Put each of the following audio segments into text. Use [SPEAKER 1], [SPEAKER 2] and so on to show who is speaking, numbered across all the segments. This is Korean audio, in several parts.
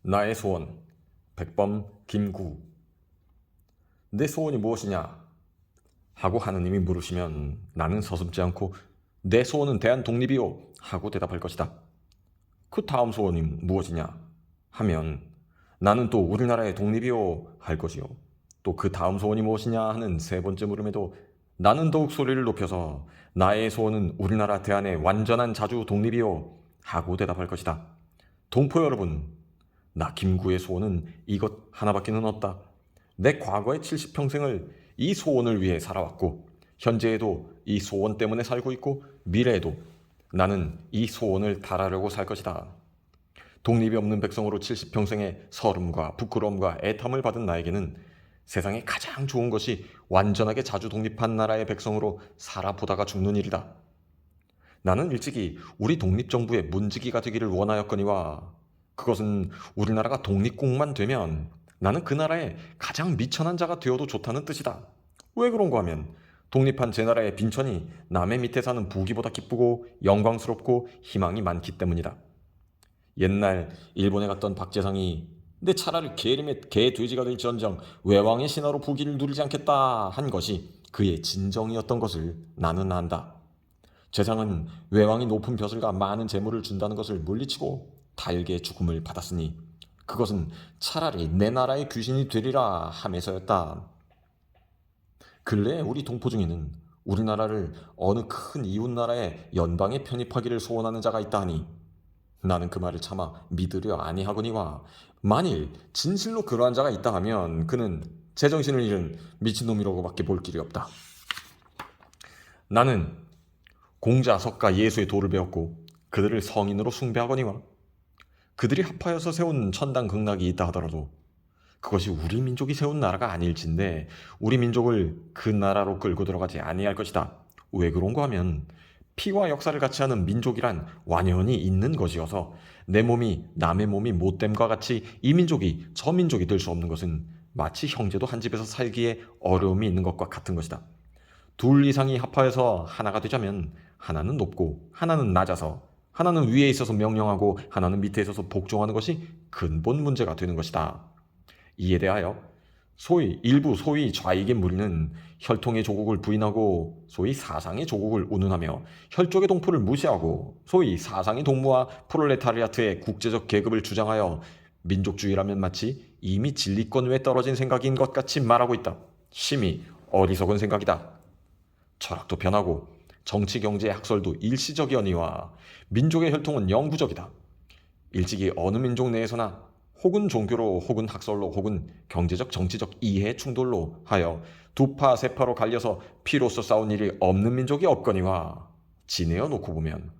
[SPEAKER 1] 나의 소원, 백범 김구. 내 소원이 무엇이냐? 하고 하느님이 물으시면 나는 서슴지 않고 내 소원은 대한 독립이요 하고 대답할 것이다. 그 다음 소원이 무엇이냐? 하면 나는 또 우리나라의 독립이요 할 것이요. 또 그 다음 소원이 무엇이냐 하는 세 번째 물음에도 나는 더욱 소리를 높여서 나의 소원은 우리나라 대한의 완전한 자주 독립이요 하고 대답할 것이다. 동포 여러분, 나 김구의 소원은 이것 하나밖에는 없다. 내 과거의 70평생을 이 소원을 위해 살아왔고 현재에도 이 소원 때문에 살고 있고 미래에도 나는 이 소원을 달하려고 살 것이다. 독립이 없는 백성으로 70평생의 서름과 부끄러움과 애탐을 받은 나에게는 세상에 가장 좋은 것이 완전하게 자주 독립한 나라의 백성으로 살아보다가 죽는 일이다. 나는 일찍이 우리 독립정부의 문지기가 되기를 원하였거니와 그것은 우리나라가 독립국만 되면 나는 그 나라의 가장 미천한 자가 되어도 좋다는 뜻이다. 왜 그런가 하면 독립한 제 나라의 빈천이 남의 밑에 사는 부귀보다 기쁘고 영광스럽고 희망이 많기 때문이다. 옛날 일본에 갔던 박재상이 내 차라리 계림의 개 돼지가 될지언정 외왕의 신하로 부귀를 누리지 않겠다 한 것이 그의 진정이었던 것을 나는 안다. 재상은 외왕이 높은 벼슬과 많은 재물을 준다는 것을 물리치고 달게 죽음을 받았으니 그것은 차라리 내 나라의 귀신이 되리라 함에서였다. 근래 우리 동포 중에는 우리나라를 어느 큰 이웃나라의 연방에 편입하기를 소원하는 자가 있다 하니 나는 그 말을 차마 믿으려 아니하거니와 만일 진실로 그러한 자가 있다 하면 그는 제정신을 잃은 미친놈이라고밖에 볼 길이 없다. 나는 공자, 석가, 예수의 도를 배웠고 그들을 성인으로 숭배하거니와 그들이 합하여서 세운 천당 극락이 있다 하더라도 그것이 우리 민족이 세운 나라가 아닐진데 우리 민족을 그 나라로 끌고 들어가지 아니할 것이다. 왜 그런가 하면 피와 역사를 같이 하는 민족이란 완연히 있는 것이어서 내 몸이 남의 몸이 못됨과 같이 이 민족이 저 민족이 될 수 없는 것은 마치 형제도 한 집에서 살기에 어려움이 있는 것과 같은 것이다. 둘 이상이 합하여서 하나가 되자면 하나는 높고 하나는 낮아서 하나는 위에 있어서 명령하고 하나는 밑에 있어서 복종하는 것이 근본 문제가 되는 것이다. 이에 대하여 일부 소위 좌익의 무리는 혈통의 조국을 부인하고 소위 사상의 조국을 운운하며 혈족의 동포를 무시하고 소위 사상의 동무와 프롤레타리아트의 국제적 계급을 주장하여 민족주의라면 마치 이미 진리권 외에 떨어진 생각인 것 같이 말하고 있다. 심히 어리석은 생각이다. 철학도 변하고 정치 경제의 학설도 일시적이거니와 민족의 혈통은 영구적이다. 일찍이 어느 민족 내에서나 혹은 종교로 혹은 학설로 혹은 경제적 정치적 이해 충돌로 하여 두파 세파로 갈려서 피로써 싸운 일이 없는 민족이 없거니와 지내어 놓고 보면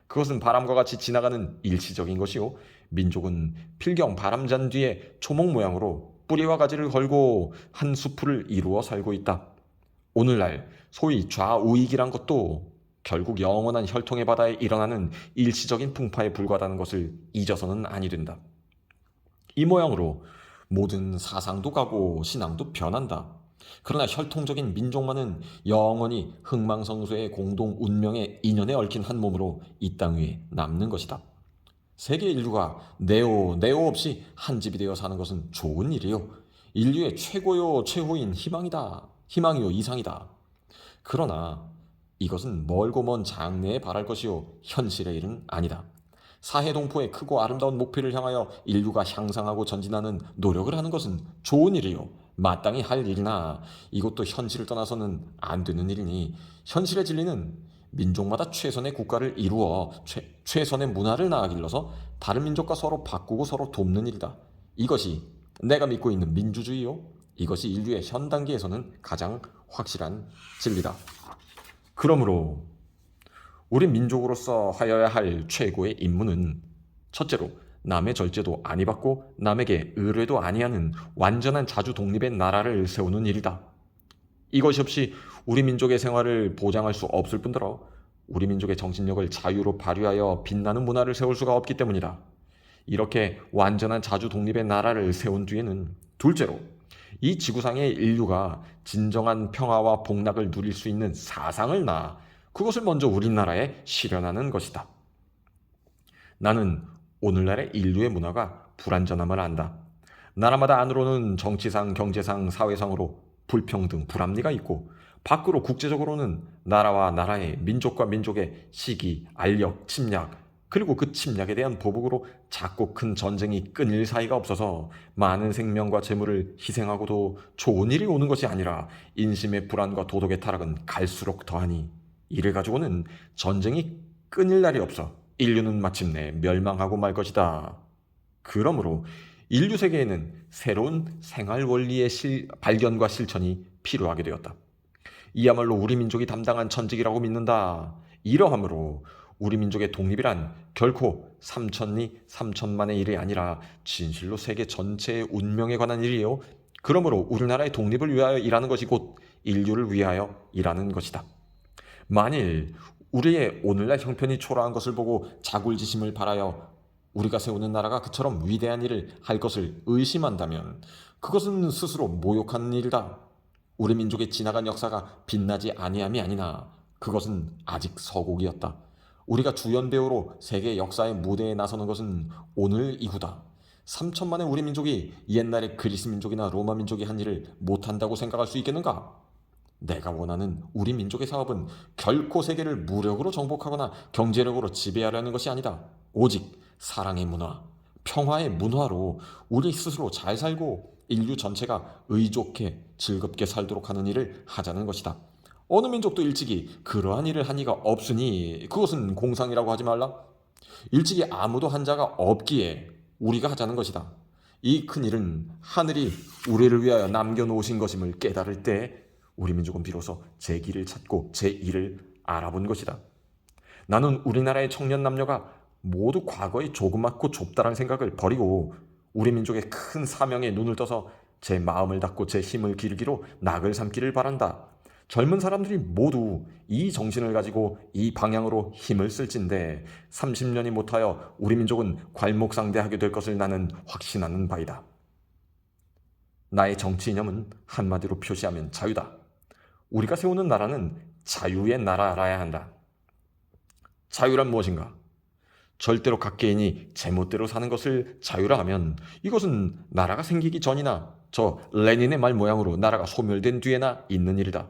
[SPEAKER 1] 그것은 바람과 같이 지나가는 일시적인 것이요 민족은 필경 바람잔 뒤에 초목 모양으로 뿌리와 가지를 걸고 한 수풀을 이루어 살고 있다. 오늘날 소위 좌우익이란 것도 결국 영원한 혈통의 바다에 일어나는 일시적인 풍파에 불과하다는 것을 잊어서는 아니 된다. 이 모양으로 모든 사상도 가고 신앙도 변한다. 그러나 혈통적인 민족만은 영원히 흥망성쇠의 공동 운명의 인연에 얽힌 한 몸으로 이 땅 위에 남는 것이다. 세계 인류가 네오 없이 한 집이 되어 사는 것은 좋은 일이요. 인류의 최고요 최후인 희망이요 이상이다. 그러나 이것은 멀고 먼 장래에 바랄 것이요 현실의 일은 아니다. 사해동포의 크고 아름다운 목표를 향하여 인류가 향상하고 전진하는 노력을 하는 것은 좋은 일이요 마땅히 할 일이나 이것도 현실을 떠나서는 안 되는 일이니 현실의 진리는 민족마다 최선의 국가를 이루어 최선의 문화를 나아길러서 다른 민족과 서로 바꾸고 서로 돕는 일이다. 이것이 내가 믿고 있는 민주주의요. 이것이 인류의 현 단계에서는 가장 확실한 진리다. 그러므로 우리 민족으로서 하여야 할 최고의 임무는 첫째로 남의 절제도 아니 받고 남에게 의뢰도 아니하는 완전한 자주 독립의 나라를 세우는 일이다. 이것이 없이 우리 민족의 생활을 보장할 수 없을 뿐더러 우리 민족의 정신력을 자유로 발휘하여 빛나는 문화를 세울 수가 없기 때문이다. 이렇게 완전한 자주 독립의 나라를 세운 뒤에는 둘째로 이 지구상의 인류가 진정한 평화와 복락을 누릴 수 있는 사상을 낳아 그것을 먼저 우리나라에 실현하는 것이다. 나는 오늘날의 인류의 문화가 불완전함을 안다. 나라마다 안으로는 정치상, 경제상, 사회상으로 불평등, 불합리가 있고 밖으로 국제적으로는 나라와 나라의 민족과 민족의 시기, 알력, 침략 그리고 그 침략에 대한 보복으로 작고 큰 전쟁이 끊일 사이가 없어서 많은 생명과 재물을 희생하고도 좋은 일이 오는 것이 아니라 인심의 불안과 도덕의 타락은 갈수록 더하니 이를 가지고는 전쟁이 끊일 날이 없어 인류는 마침내 멸망하고 말 것이다. 그러므로 인류 세계에는 새로운 생활 원리의 발견과 실천이 필요하게 되었다. 이야말로 우리 민족이 담당한 천직이라고 믿는다. 이러함으로 우리 민족의 독립이란 결코 삼천리 삼천만의 일이 아니라 진실로 세계 전체의 운명에 관한 일이요. 그러므로 우리나라의 독립을 위하여 일하는 것이 곧 인류를 위하여 일하는 것이다. 만일 우리의 오늘날 형편이 초라한 것을 보고 자굴지심을 바라여 우리가 세우는 나라가 그처럼 위대한 일을 할 것을 의심한다면 그것은 스스로 모욕하는 일이다. 우리 민족의 지나간 역사가 빛나지 아니함이 아니나 그것은 아직 서곡이었다. 우리가 주연배우로 세계 역사의 무대에 나서는 것은 오늘 이후다. 3천만의 우리 민족이 옛날의 그리스 민족이나 로마 민족이 한 일을 못한다고 생각할 수 있겠는가? 내가 원하는 우리 민족의 사업은 결코 세계를 무력으로 정복하거나 경제력으로 지배하려는 것이 아니다. 오직 사랑의 문화, 평화의 문화로 우리 스스로 잘 살고 인류 전체가 의좋게 즐겁게 살도록 하는 일을 하자는 것이다. 어느 민족도 일찍이 그러한 일을 한 이가 없으니 그것은 공상이라고 하지 말라. 일찍이 아무도 한 자가 없기에 우리가 하자는 것이다. 이 큰 일은 하늘이 우리를 위하여 남겨놓으신 것임을 깨달을 때 우리 민족은 비로소 제 길을 찾고 제 일을 알아본 것이다. 나는 우리나라의 청년 남녀가 모두 과거의 조그맣고 좁다란 생각을 버리고 우리 민족의 큰 사명에 눈을 떠서 제 마음을 닫고 제 힘을 기르기로 낙을 삼기를 바란다. 젊은 사람들이 모두 이 정신을 가지고 이 방향으로 힘을 쓸진데 30년이 못하여 우리 민족은 괄목상대하게 될 것을 나는 확신하는 바이다. 나의 정치 이념은 한마디로 표시하면 자유다. 우리가 세우는 나라는 자유의 나라라야 한다. 자유란 무엇인가? 절대로 각 개인이 제멋대로 사는 것을 자유라 하면 이것은 나라가 생기기 전이나 저 레닌의 말 모양으로 나라가 소멸된 뒤에나 있는 일이다.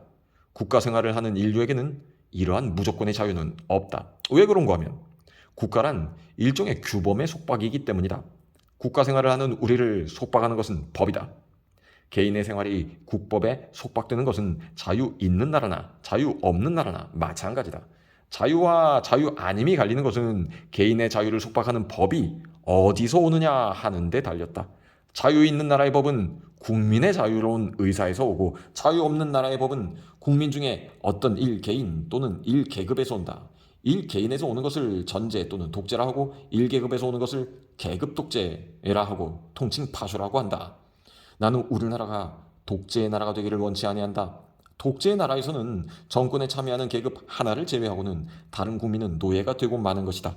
[SPEAKER 1] 국가 생활을 하는 인류에게는 이러한 무조건의 자유는 없다. 왜 그런가 하면 국가란 일종의 규범의 속박이기 때문이다. 국가 생활을 하는 우리를 속박하는 것은 법이다. 개인의 생활이 국법에 속박되는 것은 자유 있는 나라나 자유 없는 나라나 마찬가지다. 자유와 자유 아님이 갈리는 것은 개인의 자유를 속박하는 법이 어디서 오느냐 하는 데 달렸다. 자유 있는 나라의 법은 국민의 자유로운 의사에서 오고 자유 없는 나라의 법은 국민 중에 어떤 일개인 또는 일계급에서 온다. 일개인에서 오는 것을 전제 또는 독재라 하고 일계급에서 오는 것을 계급독재라 하고 통칭 파쇼라고 한다. 나는 우리나라가 독재의 나라가 되기를 원치 아니한다. 독재의 나라에서는 정권에 참여하는 계급 하나를 제외하고는 다른 국민은 노예가 되고 마는 것이다.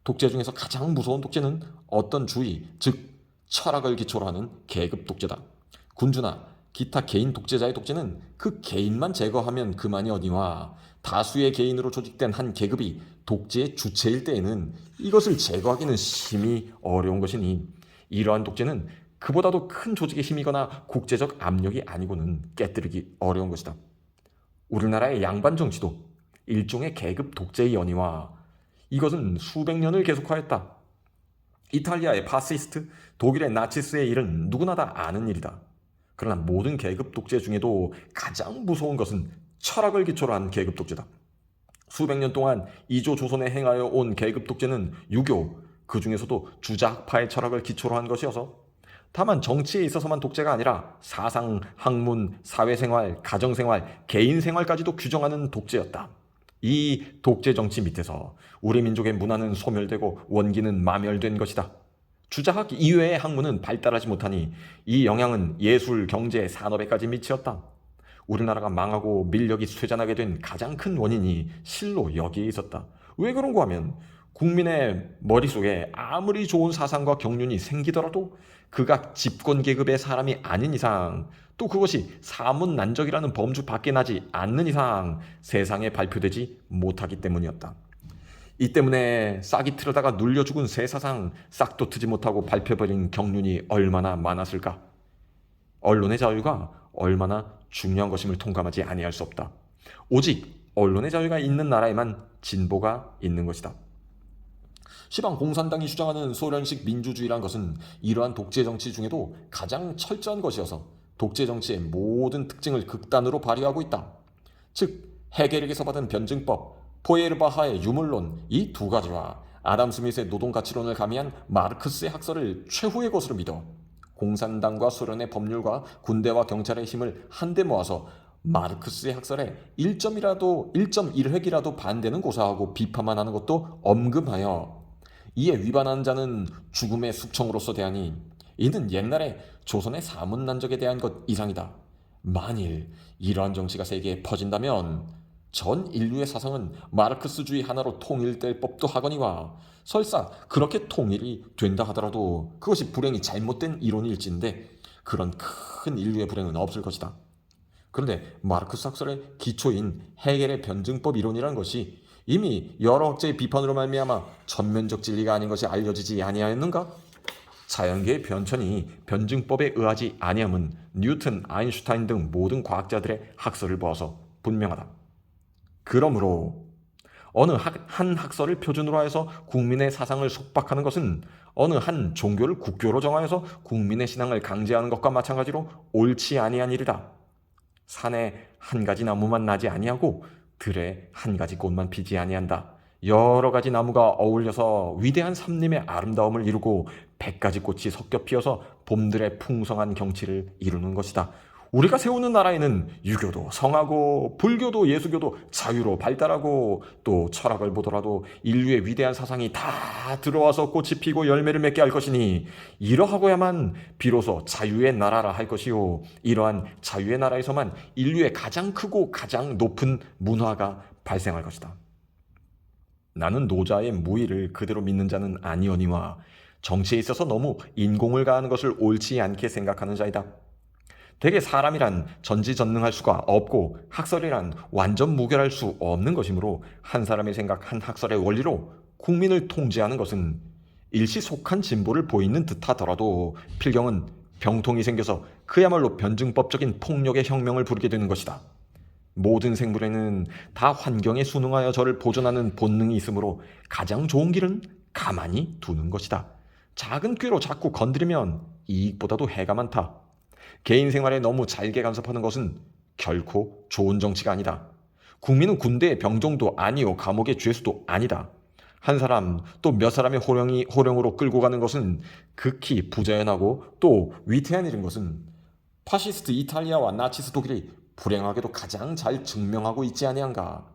[SPEAKER 1] 독재 중에서 가장 무서운 독재는 어떤 주의, 즉 철학을 기초로 하는 계급 독재다. 군주나 기타 개인 독재자의 독재는 그 개인만 제거하면 그만이 어디와 다수의 개인으로 조직된 한 계급이 독재의 주체일 때에는 이것을 제거하기는 심히 어려운 것이니 이러한 독재는 그보다도 큰 조직의 힘이거나 국제적 압력이 아니고는 깨뜨리기 어려운 것이다. 우리나라의 양반 정치도 일종의 계급 독재의 연이와 이것은 수백 년을 계속하였다. 이탈리아의 파시스트, 독일의 나치스의 일은 누구나 다 아는 일이다. 그러나 모든 계급 독재 중에도 가장 무서운 것은 철학을 기초로 한 계급 독재다. 수백 년 동안 이조 조선에 행하여 온 계급 독재는 유교, 그 중에서도 주자학파의 철학을 기초로 한 것이어서 다만 정치에 있어서만 독재가 아니라 사상, 학문, 사회생활, 가정생활, 개인생활까지도 규정하는 독재였다. 이 독재 정치 밑에서 우리 민족의 문화는 소멸되고 원기는 마멸된 것이다. 주자학 이외의 학문은 발달하지 못하니 이 영향은 예술, 경제, 산업에까지 미치었다. 우리나라가 망하고 민력이 쇠잔하게 된 가장 큰 원인이 실로 여기에 있었다. 왜 그런가 하면 국민의 머릿속에 아무리 좋은 사상과 경륜이 생기더라도 그가 집권계급의 사람이 아닌 이상 또 그것이 사문난적이라는 범주 밖에 나지 않는 이상 세상에 발표되지 못하기 때문이었다. 이 때문에 싹이 틀어다가 눌려 죽은 새 사상 싹도 트지 못하고 밟혀버린 경륜이 얼마나 많았을까. 언론의 자유가 얼마나 중요한 것임을 통감하지 아니할 수 없다. 오직 언론의 자유가 있는 나라에만 진보가 있는 것이다. 시방 공산당이 주장하는 소련식 민주주의란 것은 이러한 독재 정치 중에도 가장 철저한 것이어서 독재 정치의 모든 특징을 극단으로 발휘하고 있다. 즉 헤겔에게서 받은 변증법, 포에르바하의 유물론 이 두 가지와 아담 스미스의 노동가치론을 가미한 마르크스의 학설을 최후의 것으로 믿어 공산당과 소련의 법률과 군대와 경찰의 힘을 한데 모아서 마르크스의 학설에 1.1획이라도 반대는 고사하고 비판만 하는 것도 엄금하여 이에 위반하는 자는 죽음의 숙청으로서 대하니 이는 옛날에 조선의 사문난적에 대한 것 이상이다. 만일 이러한 정치가 세계에 퍼진다면 전 인류의 사상은 마르크스주의 하나로 통일될 법도 하거니와 설사 그렇게 통일이 된다 하더라도 그것이 불행히 잘못된 이론일진데 그런 큰 인류의 불행은 없을 것이다. 그런데 마르크스 학설의 기초인 헤겔의 변증법 이론이라는 것이 이미 여러 학자의 비판으로 말미암아 전면적 진리가 아닌 것이 알려지지 아니하였는가? 자연계의 변천이 변증법에 의하지 아니함은 뉴턴, 아인슈타인 등 모든 과학자들의 학설을 보아서 분명하다. 그러므로 어느 한 학설을 표준으로 하여서 국민의 사상을 속박하는 것은 어느 한 종교를 국교로 정하여서 국민의 신앙을 강제하는 것과 마찬가지로 옳지 아니한 일이다. 산에 한 가지 나무만 나지 아니하고 들에 한 가지 꽃만 피지 아니한다. 여러 가지 나무가 어울려서 위대한 삼림의 아름다움을 이루고 100가지 꽃이 섞여 피어서 봄들의 풍성한 경치를 이루는 것이다. 우리가 세우는 나라에는 유교도 성하고 불교도 예수교도 자유로 발달하고 또 철학을 보더라도 인류의 위대한 사상이 다 들어와서 꽃이 피고 열매를 맺게 할 것이니 이러하고야만 비로소 자유의 나라라 할 것이요 이러한 자유의 나라에서만 인류의 가장 크고 가장 높은 문화가 발생할 것이다. 나는 노자의 무의를 그대로 믿는 자는 아니오니와 정치에 있어서 너무 인공을 가하는 것을 옳지 않게 생각하는 자이다. 대개 사람이란 전지전능할 수가 없고 학설이란 완전 무결할 수 없는 것이므로 한 사람이 생각한 학설의 원리로 국민을 통제하는 것은 일시 속한 진보를 보이는 듯하더라도 필경은 병통이 생겨서 그야말로 변증법적인 폭력의 혁명을 부르게 되는 것이다. 모든 생물에는 다 환경에 순응하여 저를 보존하는 본능이 있으므로 가장 좋은 길은 가만히 두는 것이다. 작은 꾀로 자꾸 건드리면 이익보다도 해가 많다. 개인 생활에 너무 잘게 간섭하는 것은 결코 좋은 정치가 아니다. 국민은 군대의 병종도 아니요 감옥의 죄수도 아니다. 한 사람 또 몇 사람의 호령으로 끌고 가는 것은 극히 부자연하고 또 위태한 일인 것은 파시스트 이탈리아와 나치스 독일이 불행하게도 가장 잘 증명하고 있지 아니한가.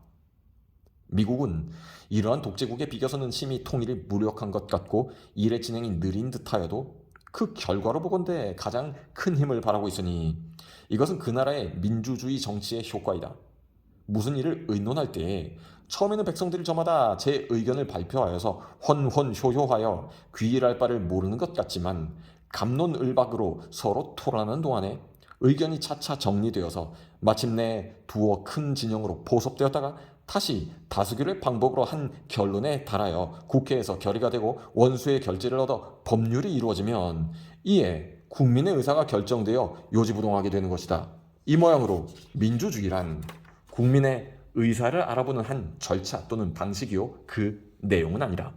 [SPEAKER 1] 미국은 이러한 독재국에 비겨서는 심히 통일이 무력한 것 같고 일의 진행이 느린 듯하여도 그 결과로 보건대 가장 큰 힘을 발하고 있으니 이것은 그 나라의 민주주의 정치의 효과이다. 무슨 일을 의논할 때에 처음에는 백성들이 저마다 제 의견을 발표하여서 헌헌효효하여 귀일할 바를 모르는 것 같지만 갑론을박으로 서로 토론하는 동안에 의견이 차차 정리되어서 마침내 두어 큰 진영으로 포섭되었다가 다시 다수결의 방법으로 한 결론에 달하여 국회에서 결의가 되고 원수의 결재를 얻어 법률이 이루어지면 이에 국민의 의사가 결정되어 요지부동하게 되는 것이다. 이 모양으로 민주주의란 국민의 의사를 알아보는 한 절차 또는 방식이요 그 내용은 아니다.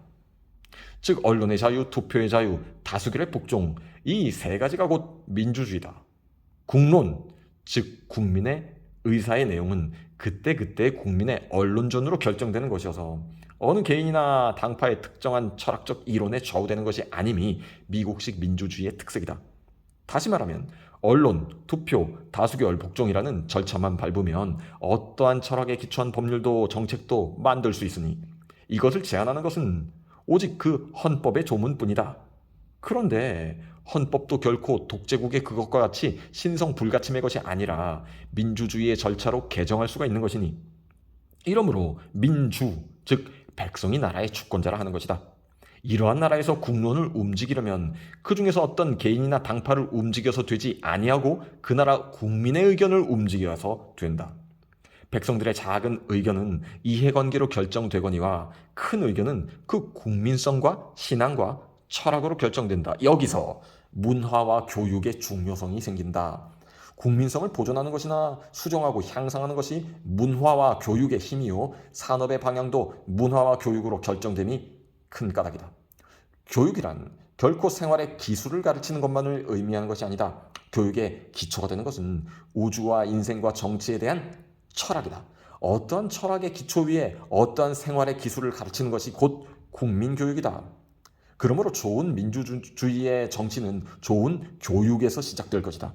[SPEAKER 1] 즉 언론의 자유, 투표의 자유, 다수결의 복종 이 세 가지가 곧 민주주의다. 국론, 즉 국민의 의사의 내용은 그때그때 국민의 언론전으로 결정되는 것이어서 어느 개인이나 당파의 특정한 철학적 이론에 좌우되는 것이 아님이 미국식 민주주의의 특색이다. 다시 말하면 언론, 투표, 다수결, 복종이라는 절차만 밟으면 어떠한 철학에 기초한 법률도 정책도 만들 수 있으니 이것을 제한하는 것은 오직 그 헌법의 조문뿐이다. 그런데 헌법도 결코 독재국의 그것과 같이 신성불가침의 것이 아니라 민주주의의 절차로 개정할 수가 있는 것이니 이러므로 민주, 즉 백성이 나라의 주권자라 하는 것이다. 이러한 나라에서 국론을 움직이려면 그 중에서 어떤 개인이나 당파를 움직여서 되지 아니하고 그 나라 국민의 의견을 움직여서 된다. 백성들의 작은 의견은 이해관계로 결정되거니와 큰 의견은 그 국민성과 신앙과 철학으로 결정된다. 여기서 문화와 교육의 중요성이 생긴다. 국민성을 보존하는 것이나 수정하고 향상하는 것이 문화와 교육의 힘이요. 산업의 방향도 문화와 교육으로 결정됨이 큰 까닭이다. 교육이란 결코 생활의 기술을 가르치는 것만을 의미하는 것이 아니다. 교육의 기초가 되는 것은 우주와 인생과 정치에 대한 철학이다. 어떠한 철학의 기초 위에 어떠한 생활의 기술을 가르치는 것이 곧 국민교육이다. 그러므로 좋은 민주주의의 정치는 좋은 교육에서 시작될 것이다.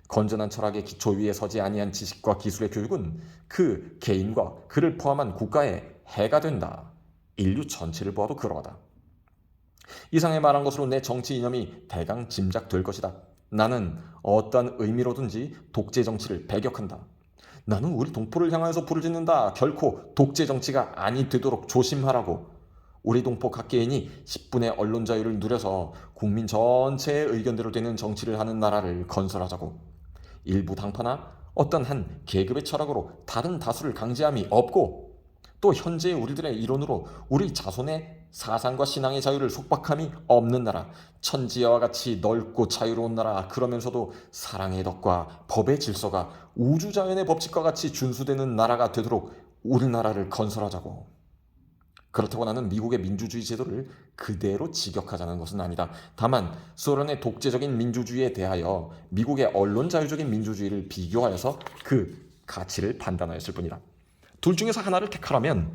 [SPEAKER 1] 건전한 철학의 기초 위에 서지 아니한 지식과 기술의 교육은 그 개인과 그를 포함한 국가의 해가 된다. 인류 전체를 보아도 그러하다. 이상에 말한 것으로 내 정치 이념이 대강 짐작될 것이다. 나는 어떠한 의미로든지 독재 정치를 배격한다. 나는 우리 동포를 향하여서 불을 짓는다. 결코 독재 정치가 아니 되도록 조심하라고. 우리 동포 각계인이 10분의 언론 자유를 누려서 국민 전체의 의견대로 되는 정치를 하는 나라를 건설하자고. 일부 당파나 어떤 한 계급의 철학으로 다른 다수를 강제함이 없고 또 현재의 우리들의 이론으로 우리 자손의 사상과 신앙의 자유를 속박함이 없는 나라, 천지와 같이 넓고 자유로운 나라, 그러면서도 사랑의 덕과 법의 질서가 우주자연의 법칙과 같이 준수되는 나라가 되도록 우리나라를 건설하자고. 그렇다고 나는 미국의 민주주의 제도를 그대로 직역하자는 것은 아니다. 다만 소련의 독재적인 민주주의에 대하여 미국의 언론 자유적인 민주주의를 비교하여서 그 가치를 판단하였을 뿐이다. 둘 중에서 하나를 택하라면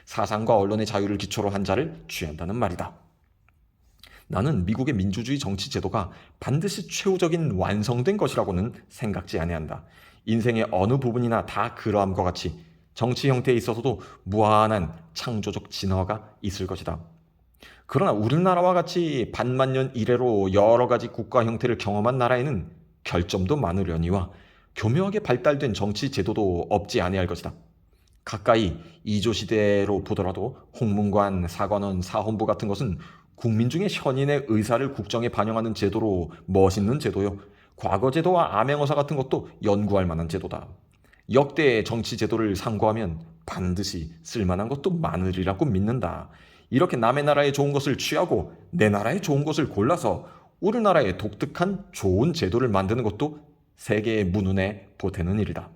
[SPEAKER 1] 사상과 언론의 자유를 기초로 한 자를 취한다는 말이다. 나는 미국의 민주주의 정치 제도가 반드시 최후적인 완성된 것이라고는 생각지 아니한다. 인생의 어느 부분이나 다 그러함과 같이 정치 형태에 있어서도 무한한 창조적 진화가 있을 것이다. 그러나 우리나라와 같이 반만년 이래로 여러 가지 국가 형태를 경험한 나라에는 결점도 많으려니와 교묘하게 발달된 정치 제도도 없지 아니할 것이다. 가까이 이조시대로 보더라도 홍문관, 사관원, 사헌부 같은 것은 국민 중에 현인의 의사를 국정에 반영하는 제도로 멋있는 제도요. 과거 제도와 암행어사 같은 것도 연구할 만한 제도다. 역대의 정치 제도를 상고하면 반드시 쓸만한 것도 많으리라고 믿는다. 이렇게 남의 나라의 좋은 것을 취하고 내 나라의 좋은 것을 골라서 우리나라의 독특한 좋은 제도를 만드는 것도 세계의 문운에 보태는 일이다.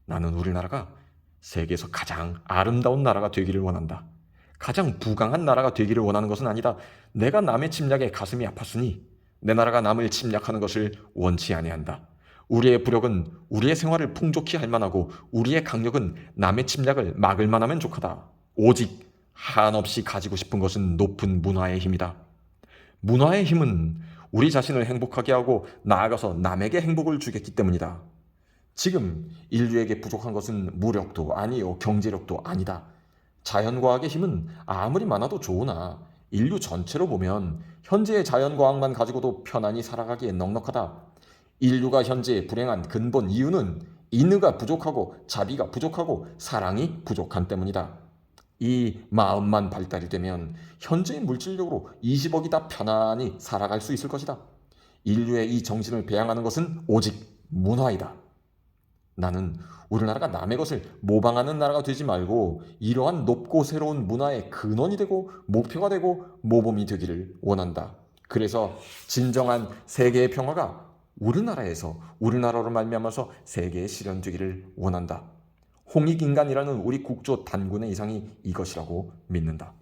[SPEAKER 1] 나는 우리나라가 세계에서 가장 아름다운 나라가 되기를 원한다. 가장 부강한 나라가 되기를 원하는 것은 아니다. 내가 남의 침략에 가슴이 아팠으니 내 나라가 남을 침략하는 것을 원치 아니한다. 우리의 부력은 우리의 생활을 풍족히 할 만하고 우리의 강력은 남의 침략을 막을 만하면 족하다. 오직 한없이 가지고 싶은 것은 높은 문화의 힘이다. 문화의 힘은 우리 자신을 행복하게 하고 나아가서 남에게 행복을 주겠기 때문이다. 지금 인류에게 부족한 것은 무력도 아니요 경제력도 아니다. 자연과학의 힘은 아무리 많아도 좋으나 인류 전체로 보면 현재의 자연과학만 가지고도 편안히 살아가기에 넉넉하다. 인류가 현재 불행한 근본 이유는 인의가 부족하고 자비가 부족하고 사랑이 부족한 때문이다. 이 마음만 발달이 되면 현재의 물질력으로 20억이 다 편안히 살아갈 수 있을 것이다. 인류의 이 정신을 배양하는 것은 오직 문화이다. 나는 우리나라가 남의 것을 모방하는 나라가 되지 말고 이러한 높고 새로운 문화의 근원이 되고 목표가 되고 모범이 되기를 원한다. 그래서 진정한 세계의 평화가 우리나라에서 우리나라로 말미암아서 세계에 실현되기를 원한다. 홍익인간이라는 우리 국조 단군의 이상이 이것이라고 믿는다.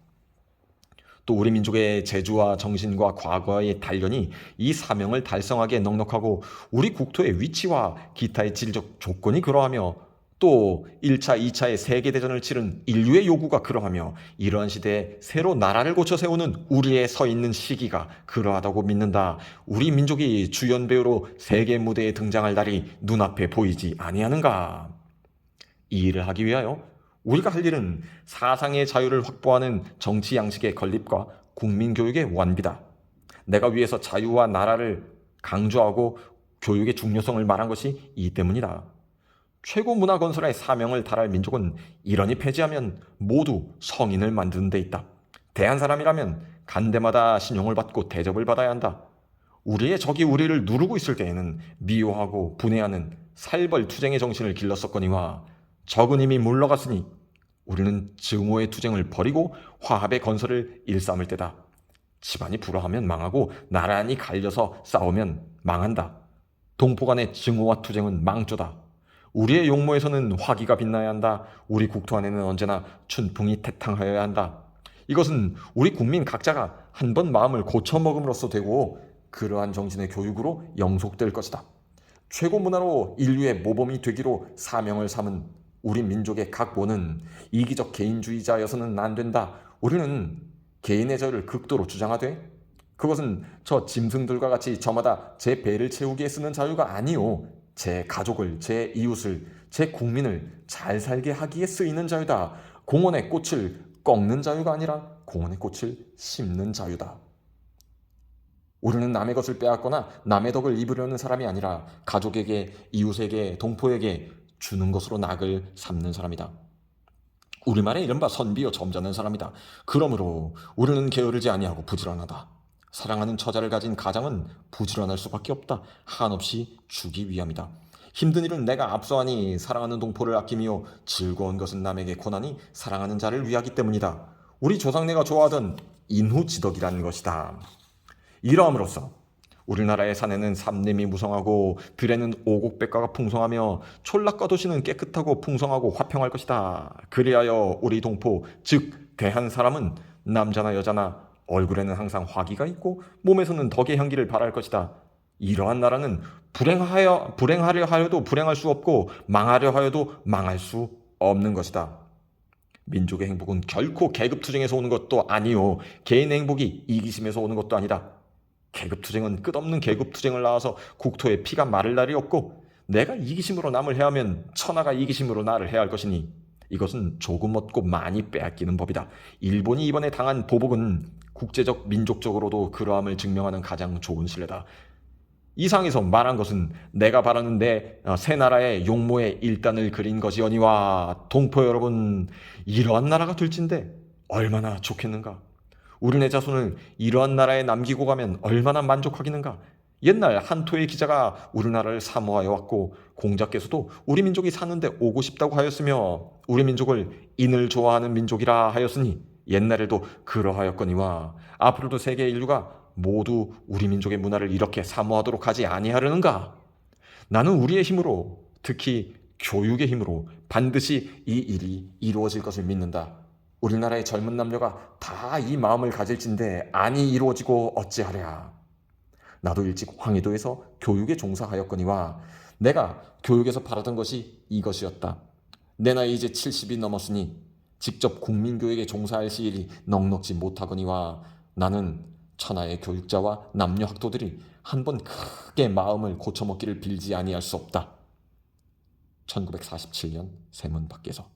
[SPEAKER 1] 또 우리 민족의 재주와 정신과 과거의 단련이 이 사명을 달성하기에 넉넉하고 우리 국토의 위치와 기타의 지리적 조건이 그러하며 또 1차, 2차의 세계대전을 치른 인류의 요구가 그러하며 이러한 시대에 새로 나라를 고쳐 세우는 우리의 서 있는 시기가 그러하다고 믿는다. 우리 민족이 주연 배우로 세계 무대에 등장할 날이 눈앞에 보이지 아니하는가? 이 일을 하기 위하여 우리가 할 일은 사상의 자유를 확보하는 정치 양식의 건립과 국민교육의 완비다. 내가 위에서 자유와 나라를 강조하고 교육의 중요성을 말한 것이 이 때문이다. 최고 문화 건설의 사명을 다할 민족은 이러니 폐지하면 모두 성인을 만드는 데 있다. 대한 사람이라면 간대마다 신용을 받고 대접을 받아야 한다. 우리의 적이 우리를 누르고 있을 때에는 미워하고 분해하는 살벌투쟁의 정신을 길렀었거니와 적은 이미 물러갔으니 우리는 증오의 투쟁을 버리고 화합의 건설을 일삼을 때다. 집안이 불화하면 망하고 나란히 갈려서 싸우면 망한다. 동포 간의 증오와 투쟁은 망조다. 우리의 용모에서는 화기가 빛나야 한다. 우리 국토 안에는 언제나 춘풍이 태탕하여야 한다. 이것은 우리 국민 각자가 한 번 마음을 고쳐먹음으로써 되고 그러한 정신의 교육으로 영속될 것이다. 최고 문화로 인류의 모범이 되기로 사명을 삼은 우리 민족의 각본은 이기적 개인주의자여서는 안 된다. 우리는 개인의 자유를 극도로 주장하되 그것은 저 짐승들과 같이 저마다 제 배를 채우기에 쓰는 자유가 아니요. 제 가족을, 제 이웃을, 제 국민을 잘 살게 하기에 쓰이는 자유다. 공원의 꽃을 꺾는 자유가 아니라 공원의 꽃을 심는 자유다. 우리는 남의 것을 빼앗거나 남의 덕을 입으려는 사람이 아니라 가족에게, 이웃에게, 동포에게 주는 것으로 낙을 삼는 사람이다. 우리말에 이른바 선비요 점잖은 사람이다. 그러므로 우리는 게으르지 아니하고 부지런하다. 사랑하는 처자를 가진 가장은 부지런할 수밖에 없다. 한없이 주기 위함이다. 힘든 일은 내가 앞서하니 사랑하는 동포를 아끼며 즐거운 것은 남에게 권하니 사랑하는 자를 위하기 때문이다. 우리 조상네가 좋아하던 인후지덕이라는 것이다. 이러함으로써 우리나라의 산에는 삼림이 무성하고 들에는 오곡백과가 풍성하며 촌락과 도시는 깨끗하고 풍성하고 화평할 것이다. 그리하여 우리 동포 즉 대한 사람은 남자나 여자나 얼굴에는 항상 화기가 있고 몸에서는 덕의 향기를 발할 것이다. 이러한 나라는 불행하려 하여도 불행할 수 없고 망하려 하여도 망할 수 없는 것이다. 민족의 행복은 결코 계급투쟁에서 오는 것도 아니요 개인의 행복이 이기심에서 오는 것도 아니다. 계급투쟁은 끝없는 계급투쟁을 낳아서 국토에 피가 마를 날이 없고 내가 이기심으로 남을 해하면 천하가 이기심으로 나를 해할 것이니 이것은 조금 얻고 많이 빼앗기는 법이다. 일본이 이번에 당한 보복은 국제적 민족적으로도 그러함을 증명하는 가장 좋은 신뢰다. 이상에서 말한 것은 내가 바라는 내 새 나라의 용모의 일단을 그린 것이오니와 동포 여러분 이러한 나라가 될진데 얼마나 좋겠는가. 우리네 자손을 이러한 나라에 남기고 가면 얼마나 만족하겠는가. 옛날 한토의 기자가 우리나라를 사모하여 왔고 공자께서도 우리 민족이 사는데 오고 싶다고 하였으며 우리 민족을 인을 좋아하는 민족이라 하였으니 옛날에도 그러하였거니와 앞으로도 세계 인류가 모두 우리 민족의 문화를 이렇게 사모하도록 하지 아니하려는가. 나는 우리의 힘으로 특히 교육의 힘으로 반드시 이 일이 이루어질 것을 믿는다. 우리나라의 젊은 남녀가 다 이 마음을 가질진데 아니 이루어지고 어찌하랴. 나도 일찍 황해도에서 교육에 종사하였거니와 내가 교육에서 바라던 것이 이것이었다. 내 나이 이제 70이 넘었으니 직접 국민교육에 종사할 시일이 넉넉지 못하거니와 나는 천하의 교육자와 남녀 학도들이 한번 크게 마음을 고쳐먹기를 빌지 아니할 수 없다. 1947년 세문 밖에서.